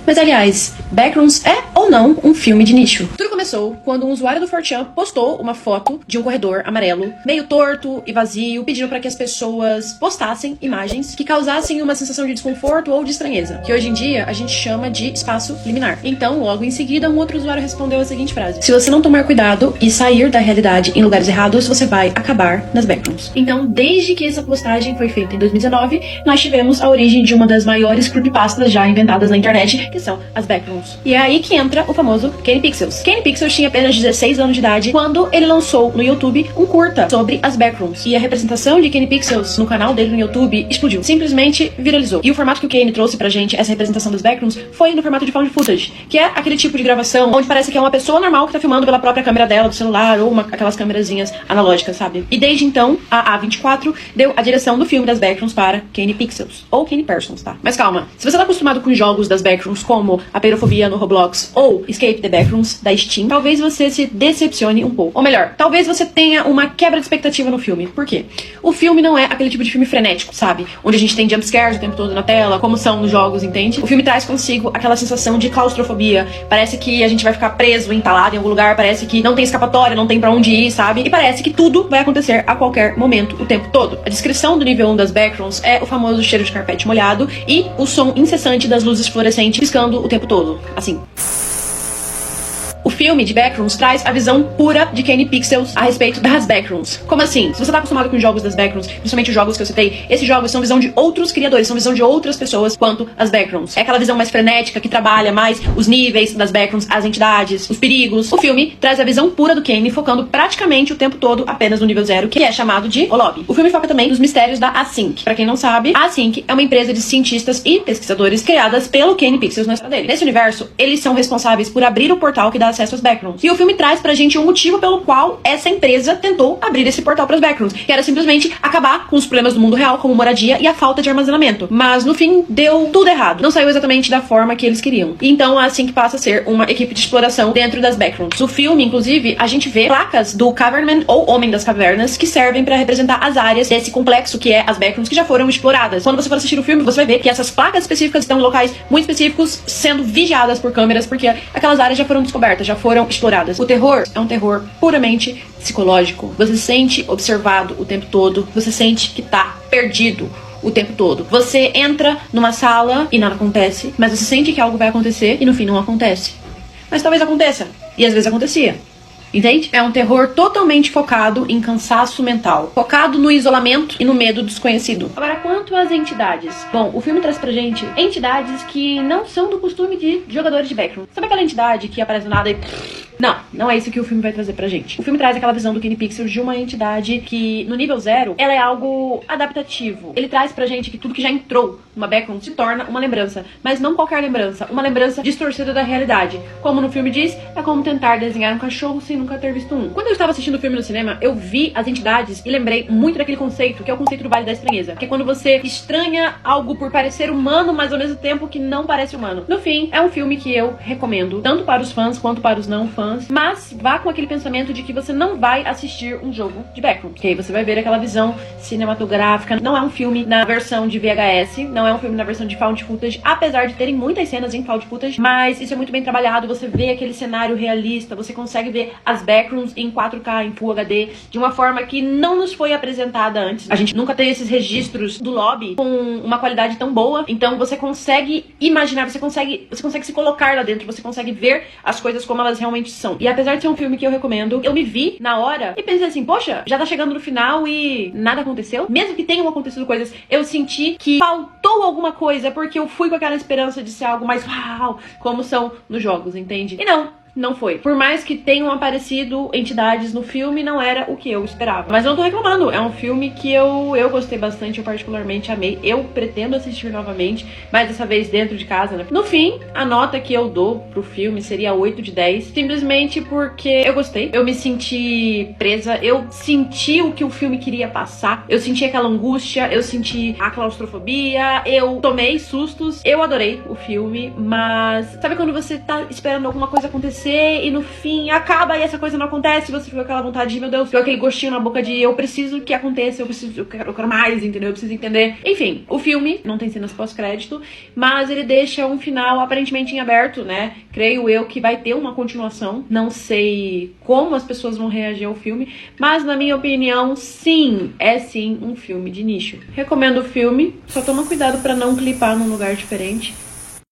Mas aliás, Backrooms é ou não um filme de nicho? Tudo começou quando um usuário do 4chan postou uma foto de um corredor amarelo, meio torto e vazio, pedindo para que as pessoas postassem imagens que causassem uma sensação de desconforto ou de estranheza, que hoje em dia a gente chama de espaço liminar. Então, logo em seguida, um outro usuário respondeu a seguinte frase: se você não tomar cuidado e sair da realidade em lugares errados, você vai acabar nas Backrooms. Então, desde que essa postagem foi feita em 2019, nós tivemos a origem de uma das maiores creepypastas já inventadas na internet, que são as Backrooms. E é aí que entra o famoso Kenny Pixels. Kenny Pixels tinha apenas 16 anos de idade quando ele lançou no YouTube um curta sobre as Backrooms. E a representação de Kenny Pixels no canal dele no YouTube explodiu. Simplesmente viralizou. E o formato que o Kenny trouxe pra gente, essa representação das Backrooms, foi no formato de found footage, que é aquele tipo de gravação onde parece que é uma pessoa normal que tá filmando pela própria câmera dela, do celular, ou aquelas câmerazinhas analógicas, sabe? E desde então, a A24 deu a direção do filme das Backrooms para Kenny Pixels. Ou Kenny Persons, tá? Mas calma, se você tá acostumado com jogos das Backrooms como a Perofobia no Roblox ou Escape the Backrooms da Steam, talvez você se decepcione um pouco. Ou melhor, talvez você tenha uma quebra de expectativa no filme. Por quê? O filme não é aquele tipo de filme frenético, sabe? Onde a gente tem jumpscares o tempo todo na tela, como são nos jogos, entende? O filme traz consigo aquela sensação de claustrofobia. Parece que a gente vai ficar preso, entalado em algum lugar, parece que não tem escapatória, não tem pra onde ir, sabe? E parece que tudo vai acontecer a qualquer momento, o tempo todo. A descrição do nível 1 das Backrooms é o famoso cheiro de carpete molhado e o som incessante das luzes fluorescentes piscando o tempo todo, assim. O filme de Backrooms traz a visão pura de Kenny Pixels a respeito das Backrooms. Como assim? Se você tá acostumado com os jogos das Backrooms, principalmente os jogos que eu citei, esses jogos são visão de outros criadores, são visão de outras pessoas quanto as Backrooms. É aquela visão mais frenética, que trabalha mais os níveis das Backrooms, as entidades, os perigos. O filme traz a visão pura do Kenny, focando praticamente o tempo todo apenas no nível 0, que é chamado de O Lobby. O filme foca também nos mistérios da Async. Pra quem não sabe, a Async é uma empresa de cientistas e pesquisadores criadas pelo Kenny Pixels na história dele. Nesse universo, eles são responsáveis por abrir o portal que dá acesso às Backrooms. E o filme traz pra gente um motivo pelo qual essa empresa tentou abrir esse portal pras Backrooms, que era simplesmente acabar com os problemas do mundo real, como moradia e a falta de armazenamento. Mas no fim, deu tudo errado. Não saiu exatamente da forma que eles queriam. E então, assim que passa a ser uma equipe de exploração dentro das Backrooms. No filme, inclusive, a gente vê placas do Cavernman, ou Homem das Cavernas, que servem pra representar as áreas desse complexo que é as Backrooms, que já foram exploradas. Quando você for assistir o filme, você vai ver que essas placas específicas estão em locais muito específicos, sendo vigiadas por câmeras, porque aquelas áreas já foram descobertas, já foram exploradas. O terror é um terror puramente psicológico. Você se sente observado o tempo todo, você sente que tá perdido o tempo todo. Você entra numa sala e nada acontece, mas você sente que algo vai acontecer e no fim não acontece. Mas talvez aconteça, e às vezes acontecia. Entende? É um terror totalmente focado em cansaço mental, focado no isolamento e no medo desconhecido. Agora, quanto às entidades? Bom, o filme traz pra gente entidades que não são do costume de jogadores de Backroom. Sabe aquela entidade que aparece do nada e... Não é isso que o filme vai trazer pra gente. O filme traz aquela visão do Kenny Pixels de uma entidade que, no nível 0, ela é algo adaptativo. Ele traz pra gente que tudo que já entrou numa Backroom se torna uma lembrança, mas não qualquer lembrança, uma lembrança distorcida da realidade. Como no filme diz, é como tentar desenhar um cachorro sem nunca ter visto um. Quando eu estava assistindo o filme no cinema, eu vi as entidades e lembrei muito daquele conceito, que é o conceito do Vale da Estranheza, que é quando você estranha algo por parecer humano, mas ao mesmo tempo que não parece humano. No fim, é um filme que eu recomendo, tanto para os fãs quanto para os não fãs, mas vá com aquele pensamento de que você não vai assistir um jogo de Backroom, que aí você vai ver aquela visão cinematográfica. Não é um filme na versão de VHS, não é um filme na versão de found footage, apesar de terem muitas cenas em found footage, mas isso é muito bem trabalhado. Você vê aquele cenário realista, você consegue ver as Backrooms em 4K, em Full HD, de uma forma que não nos foi apresentada antes. A gente nunca tem esses registros do lobby com uma qualidade tão boa, então você consegue imaginar, você consegue se colocar lá dentro, você consegue ver as coisas como elas realmente são. E apesar de ser um filme que eu recomendo, eu me vi na hora e pensei assim, poxa, já tá chegando no final e nada aconteceu? Mesmo que tenham acontecido coisas, eu senti que faltou alguma coisa, porque eu fui com aquela esperança de ser algo mais uau, como são nos jogos, entende? E não foi. Por mais que tenham aparecido entidades no filme, não era o que eu esperava. Mas eu não tô reclamando. É um filme que eu gostei bastante, eu particularmente amei. Eu pretendo assistir novamente, mas dessa vez dentro de casa, né? No fim, a nota que eu dou pro filme seria 8 de 10. Simplesmente porque eu gostei. Eu me senti presa. Eu senti o que o filme queria passar. Eu senti aquela angústia. Eu senti a claustrofobia. Eu tomei sustos. Eu adorei o filme, mas sabe quando você tá esperando alguma coisa acontecer acontecer e no fim acaba e essa coisa não acontece, você fica com aquela vontade de, meu Deus, fica aquele gostinho na boca de eu preciso que aconteça, eu quero mais, entendeu? Eu preciso entender. Enfim, o filme não tem cenas pós-crédito, mas ele deixa um final aparentemente em aberto, né? Creio eu que vai ter uma continuação. Não sei como as pessoas vão reagir ao filme, mas na minha opinião, sim, é sim um filme de nicho. Recomendo o filme, só toma cuidado pra não clipar num lugar diferente.